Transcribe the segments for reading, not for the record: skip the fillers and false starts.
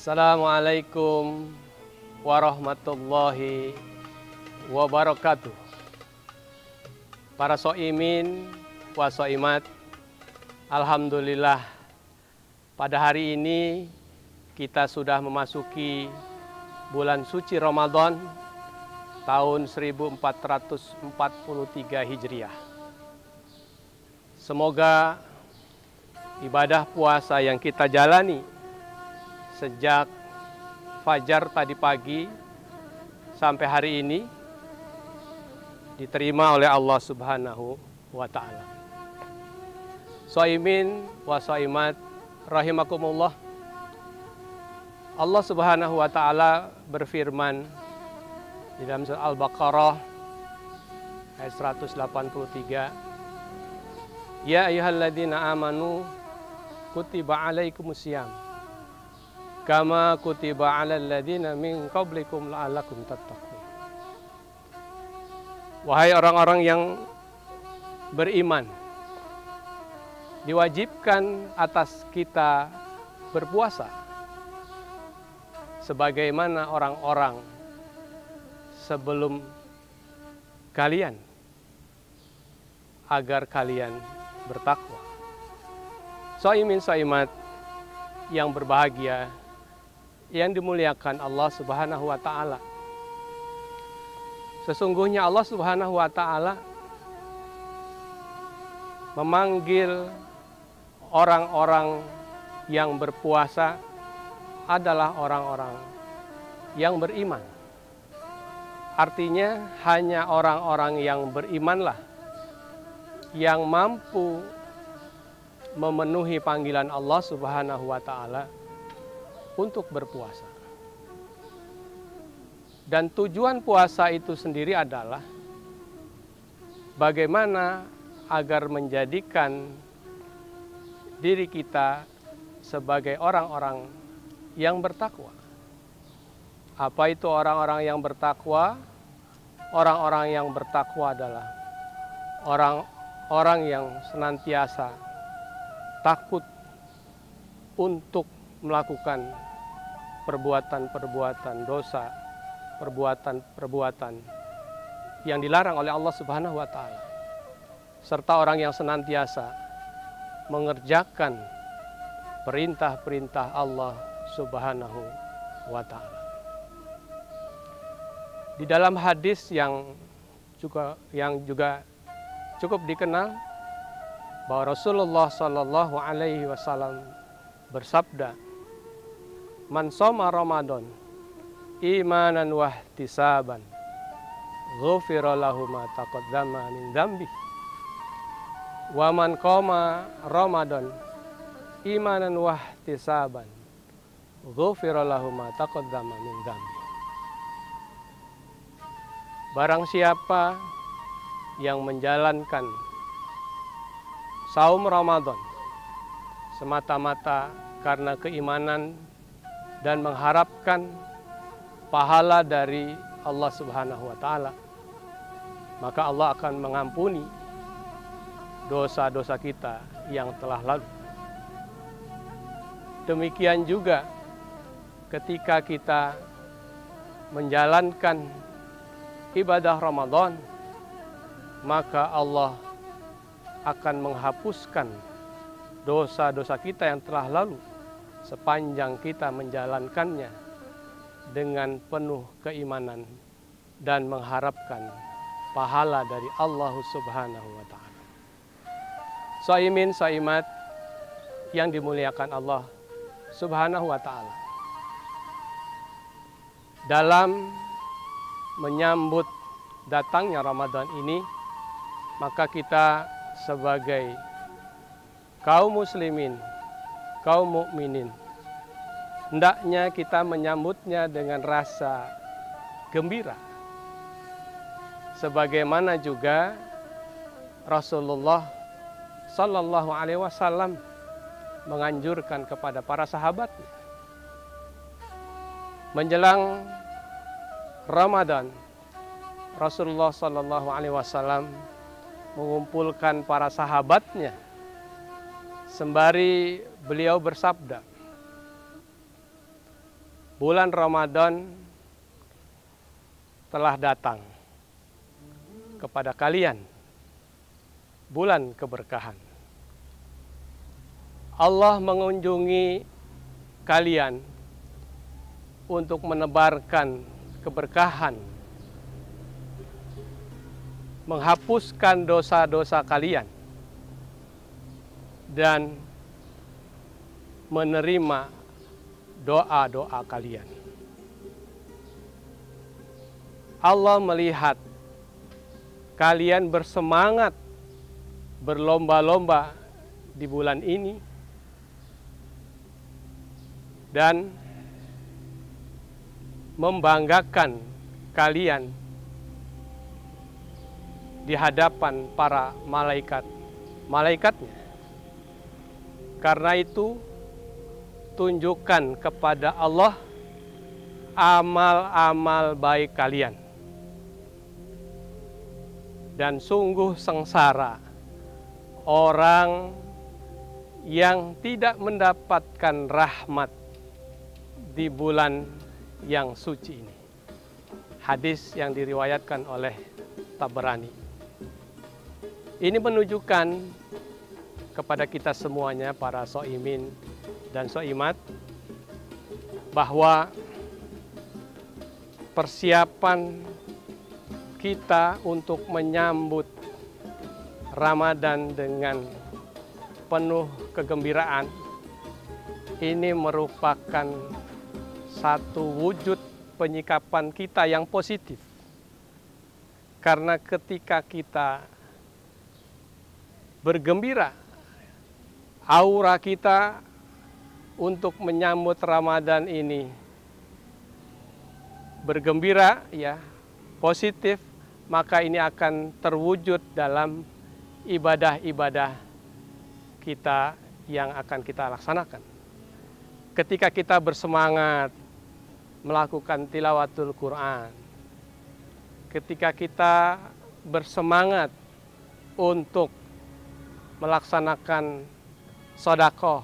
Assalamualaikum warahmatullahi wabarakatuh. Para soimin wa soimat, alhamdulillah pada hari ini kita sudah memasuki bulan suci Ramadan tahun 1443 Hijriah. Semoga ibadah puasa yang kita jalani sejak fajar tadi pagi sampai hari ini diterima oleh Allah Subhanahu wa Ta'ala. Soimin wa soimat rahimakumullah. Allah Subhanahu wa Ta'ala berfirman di dalam surah Al-Baqarah ayat 183, Ya ayyuhalladzina amanu kutiba alaikumusiyam kama kutiba alal ladzina min qablikum la'allakum tattaqun. Wahai orang-orang yang beriman, diwajibkan atas kita berpuasa sebagaimana orang-orang sebelum kalian, agar kalian bertakwa. Soimin soimat yang berbahagia, yang dimuliakan Allah Subhanahu wa Ta'ala. Sesungguhnya Allah Subhanahu wa Ta'ala memanggil orang-orang yang berpuasa adalah orang-orang yang beriman. Artinya hanya orang-orang yang berimanlah yang mampu memenuhi panggilan Allah Subhanahu wa Ta'ala untuk berpuasa. Dan tujuan puasa itu sendiri adalah bagaimana agar menjadikan diri kita sebagai orang-orang yang bertakwa. Apa itu orang-orang yang bertakwa? Orang-orang yang bertakwa adalah orang-orang yang senantiasa takut untuk melakukan perbuatan-perbuatan dosa, perbuatan-perbuatan yang dilarang oleh Allah Subhanahu wa Ta'ala, serta orang yang senantiasa mengerjakan perintah-perintah Allah Subhanahu wa Ta'ala. Di dalam hadis yang juga cukup dikenal, bahwa Rasulullah Shallallahu Alaihi Wasallam bersabda, Man shoma Ramadan imanan wahtisaban ghufira lahu ma taqaddama min dzambi wa man qama Ramadan imanan wahtisaban ghufira lahu ma taqaddama min dzambi. Barang siapa yang menjalankan saum Ramadan semata-mata karena keimanan dan mengharapkan pahala dari Allah Subhanahu wa Ta'ala, maka Allah akan mengampuni dosa-dosa kita yang telah lalu. Demikian juga ketika kita menjalankan ibadah Ramadan, maka Allah akan menghapuskan dosa-dosa kita yang telah lalu sepanjang kita menjalankannya dengan penuh keimanan dan mengharapkan pahala dari Allah Subhanahu wa Ta'ala. Soimin soimat yang dimuliakan Allah Subhanahu wa Ta'ala, dalam menyambut datangnya Ramadan ini, maka kita sebagai kaum muslimin, kaum mukminin, hendaknya kita menyambutnya dengan rasa gembira. Sebagaimana juga Rasulullah Sallallahu Alaihi Wasallam menganjurkan kepada para sahabatnya. Menjelang Ramadan, Rasulullah Sallallahu Alaihi Wasallam mengumpulkan para sahabatnya sembari beliau bersabda, bulan Ramadan telah datang kepada kalian, bulan keberkahan. Allah mengunjungi kalian untuk menebarkan keberkahan, menghapuskan dosa-dosa kalian, dan menerima doa-doa kalian. Allah melihat kalian bersemangat, berlomba-lomba di bulan ini, dan membanggakan kalian di hadapan para malaikat-malaikatnya. Karena itu, tunjukkan kepada Allah amal-amal baik kalian. Dan sungguh sengsara orang yang tidak mendapatkan rahmat di bulan yang suci ini. Hadis yang diriwayatkan oleh Tabrani. Ini menunjukkan kepada kita semuanya, para shoimin dan shoimat, bahwa persiapan kita untuk menyambut Ramadan dengan penuh kegembiraan ini merupakan satu wujud penyikapan kita yang positif. Karena ketika kita bergembira, aura kita untuk menyambut Ramadan ini bergembira, ya, positif, maka ini akan terwujud dalam ibadah-ibadah kita yang akan kita laksanakan. Ketika kita bersemangat melakukan tilawatul Quran, ketika kita bersemangat untuk melaksanakan sedekah,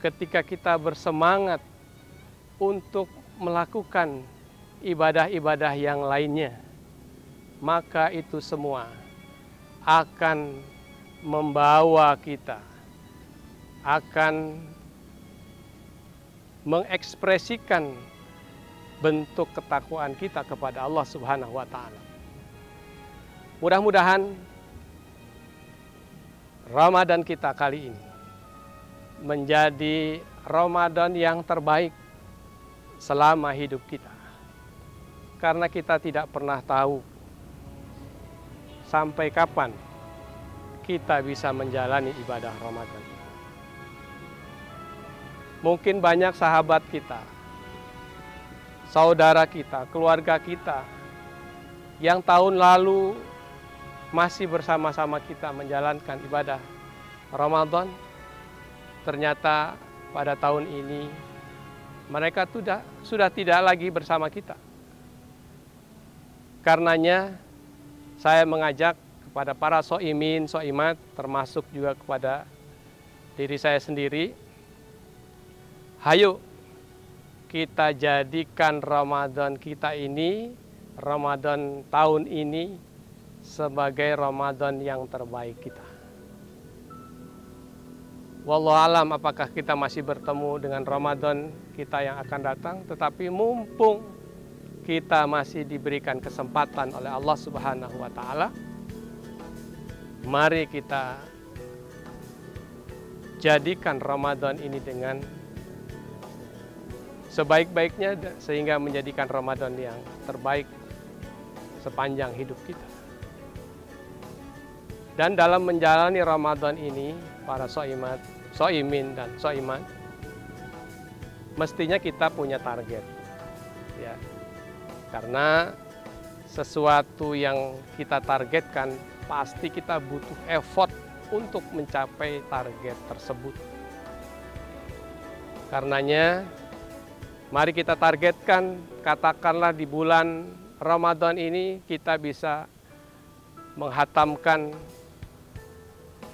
ketika kita bersemangat untuk melakukan ibadah-ibadah yang lainnya, maka itu semua akan membawa kita, akan mengekspresikan bentuk ketakwaan kita kepada Allah Subhanahu wa Ta'ala. Mudah-mudahan Ramadan kita kali ini menjadi Ramadan yang terbaik selama hidup kita. Karena kita tidak pernah tahu sampai kapan kita bisa menjalani ibadah Ramadan. Mungkin banyak sahabat kita, saudara kita, keluarga kita yang tahun lalu masih bersama-sama kita menjalankan ibadah Ramadan, ternyata pada tahun ini mereka sudah tidak lagi bersama kita. Karenanya saya mengajak kepada para shoimin, shoimat, termasuk juga kepada diri saya sendiri, hayo kita jadikan Ramadan kita ini, Ramadan tahun ini, sebagai Ramadan yang terbaik kita. Wallahu alam apakah kita masih bertemu dengan Ramadan kita yang akan datang, tetapi mumpung kita masih diberikan kesempatan oleh Allah Subhanahu wa Ta'ala, mari kita jadikan Ramadan ini dengan sebaik-baiknya sehingga menjadikan Ramadan yang terbaik sepanjang hidup kita. Dan dalam menjalani Ramadan ini, para shoimat, shoimin dan shoimat, mestinya kita punya target, ya. Karena sesuatu yang kita targetkan pasti kita butuh effort untuk mencapai target tersebut. Karenanya, mari kita targetkan, katakanlah di bulan Ramadan ini kita bisa menghatamkan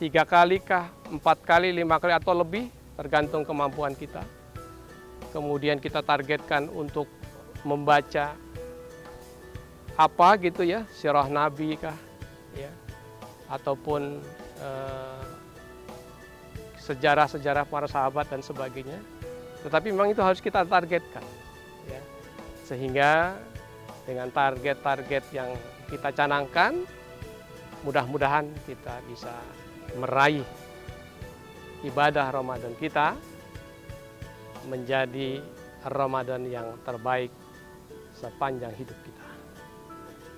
3 kali kah, 4 kali, 5 kali atau lebih, tergantung kemampuan kita. kemudian kita targetkan untuk membaca apa gitu ya, sirah Nabi kah, ya, ataupun sejarah-sejarah para sahabat dan sebagainya. Tetapi memang itu harus kita targetkan, ya. Sehingga dengan target-target yang kita canangkan, mudah-mudahan kita bisa meraih ibadah Ramadan kita menjadi Ramadan yang terbaik sepanjang hidup kita.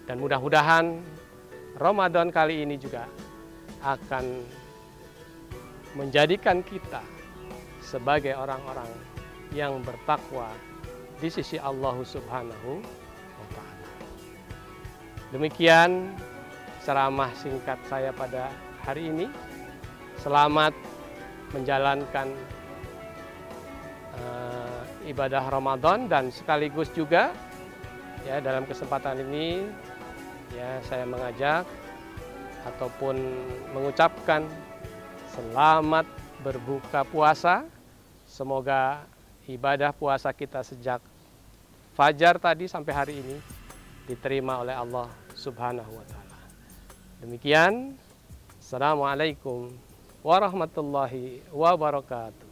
Dan mudah-mudahan Ramadan kali ini juga akan menjadikan kita sebagai orang-orang yang bertakwa di sisi Allah Subhanahu wa Ta'ala. Demikian ceramah singkat saya pada hari ini. Selamat menjalankan ibadah Ramadan, dan sekaligus juga ya dalam kesempatan ini ya saya mengajak ataupun mengucapkan selamat berbuka puasa. Semoga ibadah puasa kita sejak fajar tadi sampai hari ini diterima oleh Allah Subhanahu wa Ta'ala. Demikian, Assalamualaikum warahmatullahi wabarakatuh.